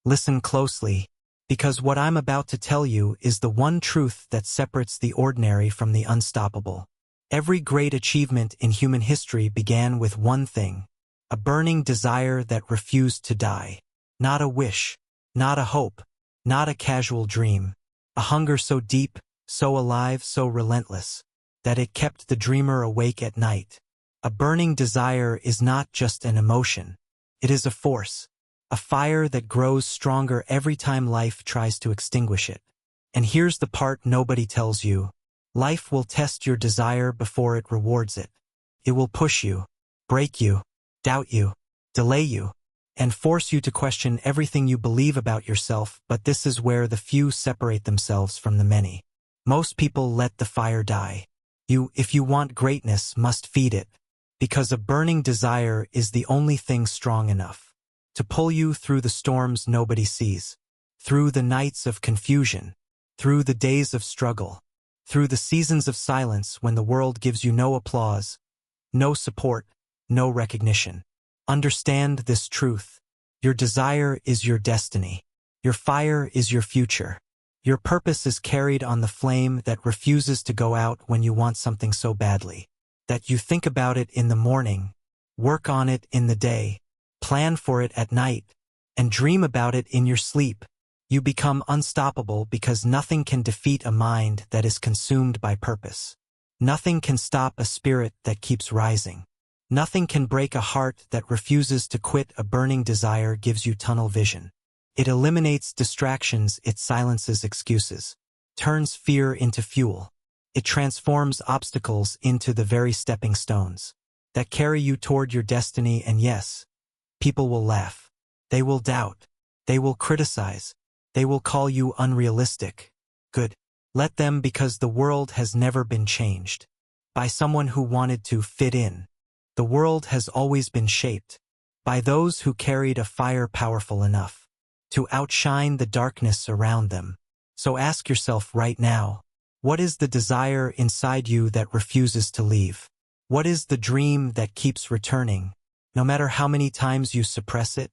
Listen closely, because what I'm about to tell you is the one truth that separates the ordinary from the unstoppable. Every great achievement in human history began with one thing: a burning desire that refused to die. Not a wish, not a hope, not a casual dream. A hunger so deep, so alive, so relentless, that it kept the dreamer awake at night. A burning desire is not just an emotion. It is a force, a fire that grows stronger every time life tries to extinguish it. And here's the part nobody tells you. Life will test your desire before it rewards it. It will push you, break you, doubt you, delay you, and force you to question everything you believe about yourself, but this is where the few separate themselves from the many. Most people let the fire die. You, if you want greatness, must feed it, because a burning desire is the only thing strong enough to pull you through the storms nobody sees, through the nights of confusion, through the days of struggle, through the seasons of silence when the world gives you no applause, no support, no recognition. Understand this truth. Your desire is your destiny. Your fire is your future. Your purpose is carried on the flame that refuses to go out when you want something so badly that you think about it in the morning, work on it in the day, plan for it at night, and dream about it in your sleep. You become unstoppable because nothing can defeat a mind that is consumed by purpose. Nothing can stop a spirit that keeps rising. Nothing can break a heart that refuses to quit. A burning desire gives you tunnel vision. It eliminates distractions, it silences excuses, turns fear into fuel. It transforms obstacles into the very stepping stones that carry you toward your destiny. And yes, people will laugh. They will doubt. They will criticize. They will call you unrealistic. Good. Let them, because the world has never been changed by someone who wanted to fit in. The world has always been shaped by those who carried a fire powerful enough to outshine the darkness around them. So ask yourself right now, what is the desire inside you that refuses to leave? What is the dream that keeps returning, no matter how many times you suppress it?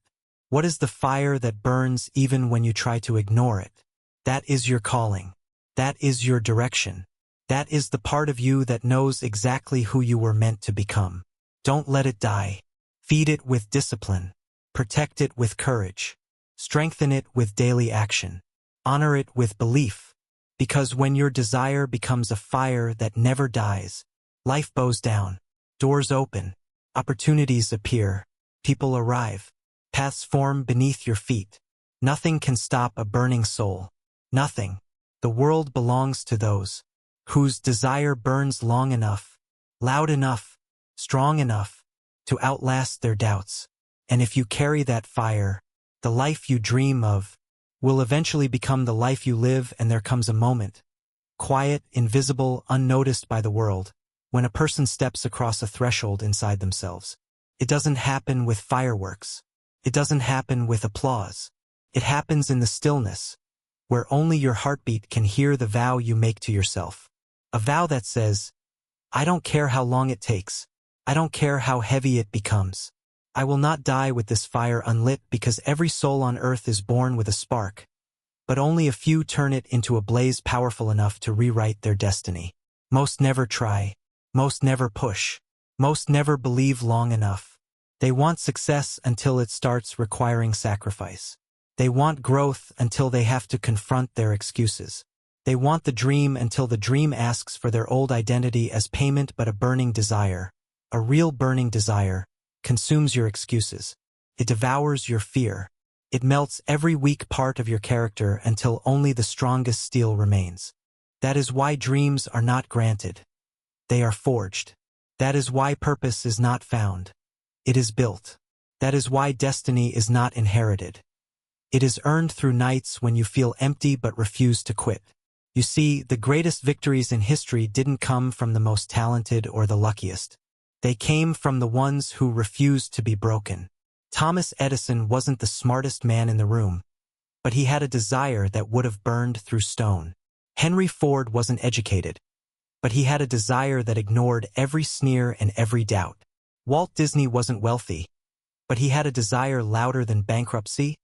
What is the fire that burns even when you try to ignore it? That is your calling. That is your direction. That is the part of you that knows exactly who you were meant to become. Don't let it die. Feed it with discipline. Protect it with courage. Strengthen it with daily action. Honor it with belief. Because when your desire becomes a fire that never dies, life bows down, doors open, opportunities appear, people arrive, paths form beneath your feet. Nothing can stop a burning soul. Nothing. The world belongs to those whose desire burns long enough, loud enough, strong enough to outlast their doubts. And if you carry that fire, the life you dream of will eventually become the life you live. And there comes a moment, quiet, invisible, unnoticed by the world, when a person steps across a threshold inside themselves. It doesn't happen with fireworks. It doesn't happen with applause. It happens in the stillness, where only your heartbeat can hear the vow you make to yourself. A vow that says, I don't care how long it takes. I don't care how heavy it becomes. I will not die with this fire unlit, because every soul on earth is born with a spark, but only a few turn it into a blaze powerful enough to rewrite their destiny. Most never try. Most never push. Most never believe long enough. They want success until it starts requiring sacrifice. They want growth until they have to confront their excuses. They want the dream until the dream asks for their old identity as payment. But a burning desire, a real burning desire, consumes your excuses. It devours your fear. It melts every weak part of your character until only the strongest steel remains. That is why dreams are not granted. They are forged. That is why purpose is not found. It is built. That is why destiny is not inherited. It is earned through nights when you feel empty but refuse to quit. You see, the greatest victories in history didn't come from the most talented or the luckiest. They came from the ones who refused to be broken. Thomas Edison wasn't the smartest man in the room, but he had a desire that would have burned through stone. Henry Ford wasn't educated, but he had a desire that ignored every sneer and every doubt. Walt Disney wasn't wealthy, but he had a desire louder than bankruptcy,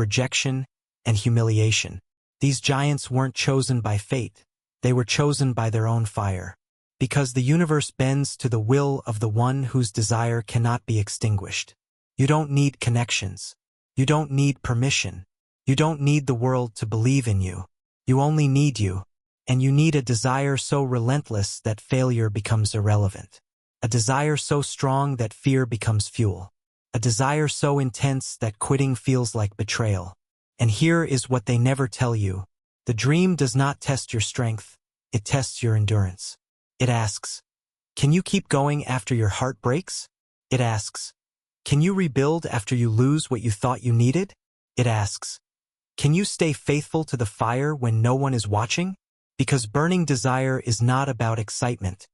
rejection, and humiliation. These giants weren't chosen by fate. They were chosen by their own fire. Because the universe bends to the will of the one whose desire cannot be extinguished. You don't need connections. You don't need permission. You don't need the world to believe in you. You only need you. And you need a desire so relentless that failure becomes irrelevant. A desire so strong that fear becomes fuel. A desire so intense that quitting feels like betrayal. And here is what they never tell you. The dream does not test your strength. It tests your endurance. It asks, can you keep going after your heart breaks? It asks, can you rebuild after you lose what you thought you needed? It asks, can you stay faithful to the fire when no one is watching? Because burning desire is not about excitement.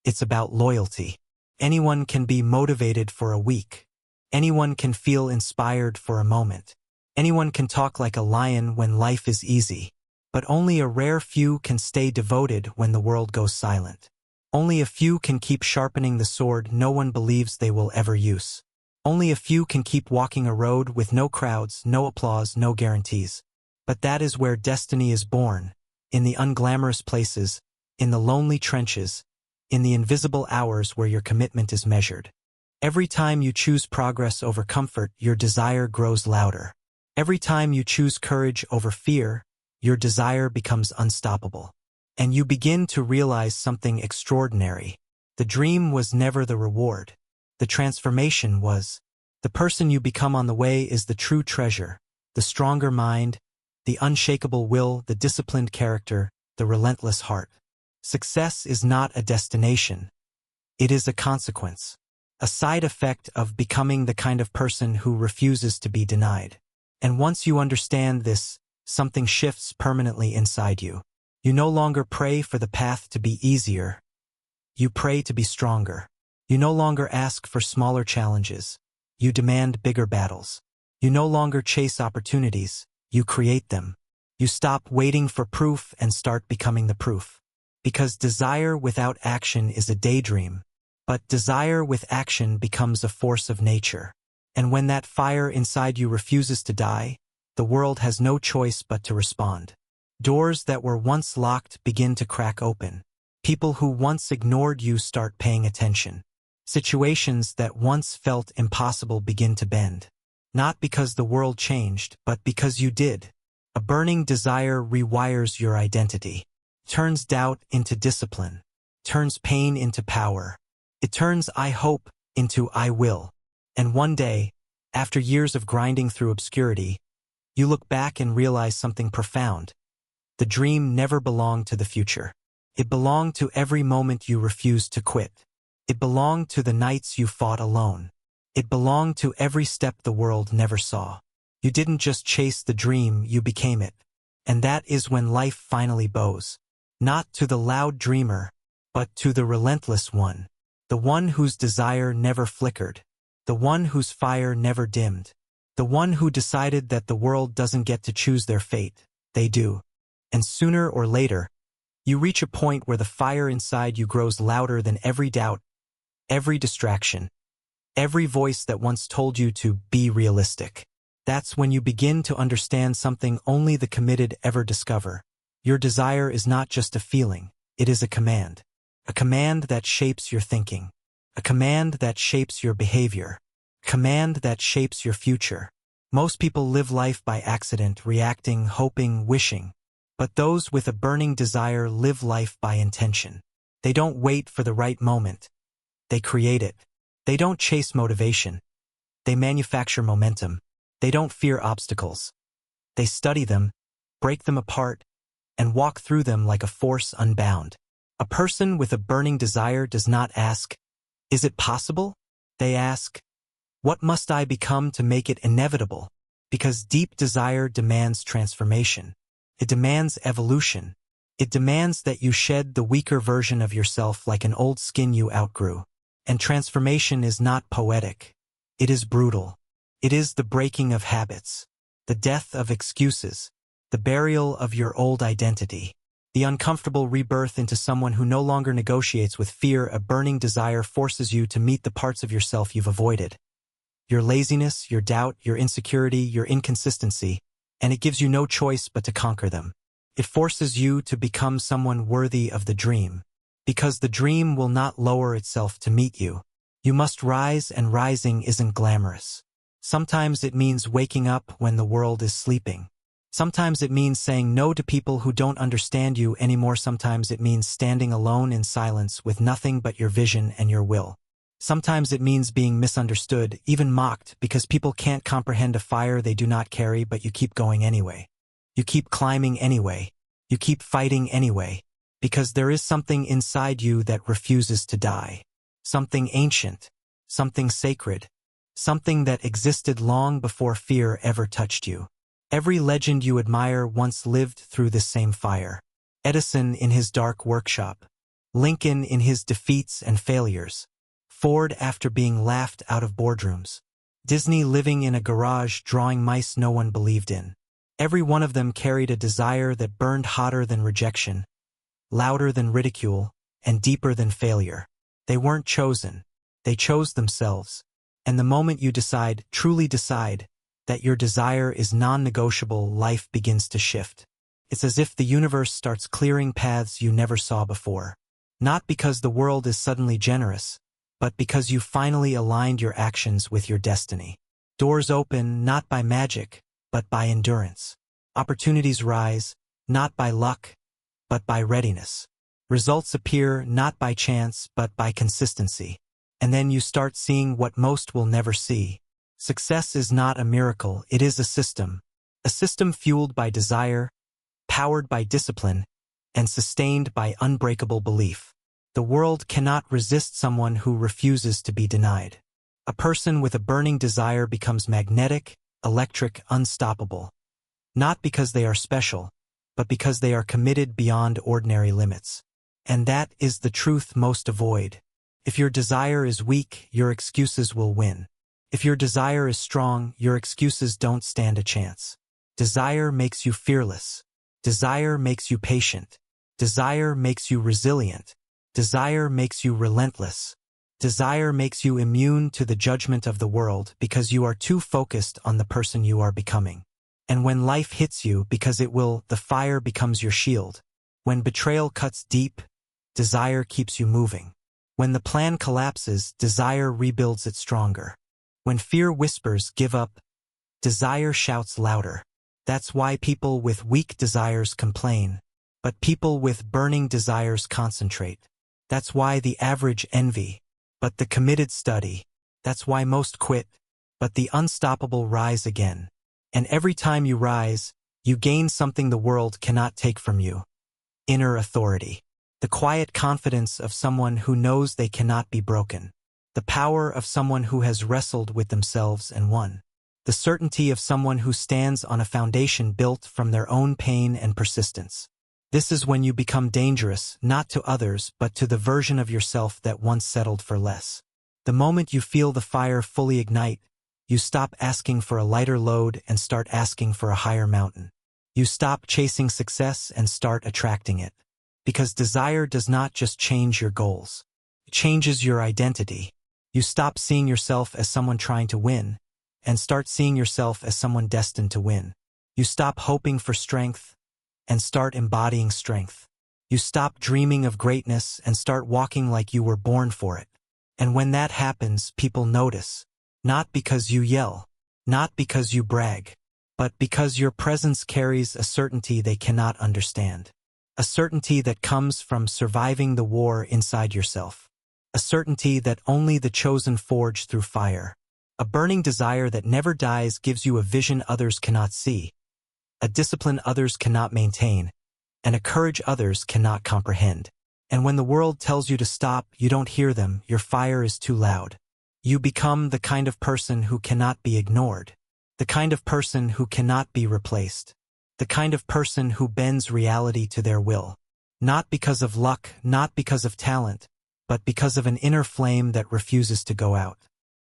It's about loyalty. Anyone can be motivated for a week. Anyone can feel inspired for a moment. Anyone can talk like a lion when life is easy. But only a rare few can stay devoted when the world goes silent. Only a few can keep sharpening the sword no one believes they will ever use. Only a few can keep walking a road with no crowds, no applause, no guarantees. But that is where destiny is born, in the unglamorous places, in the lonely trenches, in the invisible hours where your commitment is measured. Every time you choose progress over comfort, your desire grows louder. Every time you choose courage over fear, your desire becomes unstoppable. And you begin to realize something extraordinary. The dream was never the reward. The transformation was. The person you become on the way is the true treasure, the stronger mind, the unshakable will, the disciplined character, the relentless heart. Success is not a destination. It is a consequence, a side effect of becoming the kind of person who refuses to be denied. And once you understand this, something shifts permanently inside you. You no longer pray for the path to be easier. You pray to be stronger. You no longer ask for smaller challenges. You demand bigger battles. You no longer chase opportunities. You create them. You stop waiting for proof and start becoming the proof. Because desire without action is a daydream, but desire with action becomes a force of nature. And when that fire inside you refuses to die, the world has no choice but to respond. Doors that were once locked begin to crack open. People who once ignored you start paying attention. Situations that once felt impossible begin to bend. Not because the world changed, but because you did. A burning desire rewires your identity. Turns doubt into discipline. Turns pain into power. It turns I hope into I will. And one day, after years of grinding through obscurity, you look back and realize something profound. The dream never belonged to the future. It belonged to every moment you refused to quit. It belonged to the nights you fought alone. It belonged to every step the world never saw. You didn't just chase the dream, you became it. And that is when life finally bows. Not to the loud dreamer, but to the relentless one. The one whose desire never flickered. The one whose fire never dimmed. The one who decided that the world doesn't get to choose their fate. They do. And sooner or later, you reach a point where the fire inside you grows louder than every doubt, every distraction, every voice that once told you to be realistic. That's when you begin to understand something only the committed ever discover. Your desire is not just a feeling, it is a command. A command that shapes your thinking. A command that shapes your behavior. A command that shapes your future. Most people live life by accident, reacting, hoping, wishing. But those with a burning desire live life by intention. They don't wait for the right moment. They create it. They don't chase motivation. They manufacture momentum. They don't fear obstacles. They study them, break them apart, and walk through them like a force unbound. A person with a burning desire does not ask, "Is it possible?" They ask, "What must I become to make it inevitable?" Because deep desire demands transformation. It demands evolution. It demands that you shed the weaker version of yourself like an old skin you outgrew. And transformation is not poetic. It is brutal. It is the breaking of habits, the death of excuses, the burial of your old identity, the uncomfortable rebirth into someone who no longer negotiates with fear. A burning desire forces you to meet the parts of yourself you've avoided. your laziness, your doubt, your insecurity, your inconsistency, and it gives you no choice but to conquer them. It forces you to become someone worthy of the dream, because the dream will not lower itself to meet you. You must rise, and rising isn't glamorous. Sometimes it means waking up when the world is sleeping. Sometimes it means saying no to people who don't understand you anymore. Sometimes it means standing alone in silence with nothing but your vision and your will. Sometimes it means being misunderstood, even mocked, because people can't comprehend a fire they do not carry, but you keep going anyway. You keep climbing anyway. You keep fighting anyway, because there is something inside you that refuses to die. Something ancient, something sacred, something that existed long before fear ever touched you. Every legend you admire once lived through this same fire. Edison in his dark workshop, Lincoln in his defeats and failures, Ford after being laughed out of boardrooms, Disney living in a garage drawing mice no one believed in. Every one of them carried a desire that burned hotter than rejection, louder than ridicule, and deeper than failure. They weren't chosen. They chose themselves. And the moment you decide, truly decide, that your desire is non-negotiable, life begins to shift. It's as if the universe starts clearing paths you never saw before. Not because the world is suddenly generous, but because you finally aligned your actions with your destiny. Doors open not by magic, but by endurance. Opportunities rise, not by luck, but by readiness. Results appear not by chance, but by consistency. And then you start seeing what most will never see. Success is not a miracle, it is a system fueled by desire, powered by discipline, and sustained by unbreakable belief. The world cannot resist someone who refuses to be denied. A person with a burning desire becomes magnetic, electric, unstoppable. Not because they are special, but because they are committed beyond ordinary limits. And that is the truth most avoid. If your desire is weak, your excuses will win. If your desire is strong, your excuses don't stand a chance. Desire makes you fearless. Desire makes you patient. Desire makes you resilient. Desire makes you relentless. Desire makes you immune to the judgment of the world because you are too focused on the person you are becoming. And when life hits you, because it will, the fire becomes your shield. When betrayal cuts deep, desire keeps you moving. When the plan collapses, desire rebuilds it stronger. When fear whispers, give up, desire shouts louder. That's why people with weak desires complain, but people with burning desires concentrate. That's why the average envy, but the committed study. That's why most quit, but the unstoppable rise again. And every time you rise, you gain something the world cannot take from you. Inner authority. The quiet confidence of someone who knows they cannot be broken. The power of someone who has wrestled with themselves and won. The certainty of someone who stands on a foundation built from their own pain and persistence. This is when you become dangerous, not to others, but to the version of yourself that once settled for less. The moment you feel the fire fully ignite, you stop asking for a lighter load and start asking for a higher mountain. You stop chasing success and start attracting it. Because desire does not just change your goals. It changes your identity. You stop seeing yourself as someone trying to win, and start seeing yourself as someone destined to win. You stop hoping for strength, and start embodying strength. You stop dreaming of greatness and start walking like you were born for it. And when that happens, people notice. Not because you yell, not because you brag, but because your presence carries a certainty they cannot understand. A certainty that comes from surviving the war inside yourself. A certainty that only the chosen forge through fire. A burning desire that never dies gives you a vision others cannot see, a discipline others cannot maintain, and a courage others cannot comprehend. And when the world tells you to stop, you don't hear them, your fire is too loud. You become the kind of person who cannot be ignored, the kind of person who cannot be replaced, the kind of person who bends reality to their will. Not because of luck, not because of talent, but because of an inner flame that refuses to go out.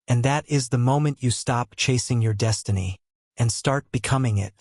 And that is the moment you stop chasing your destiny and start becoming it.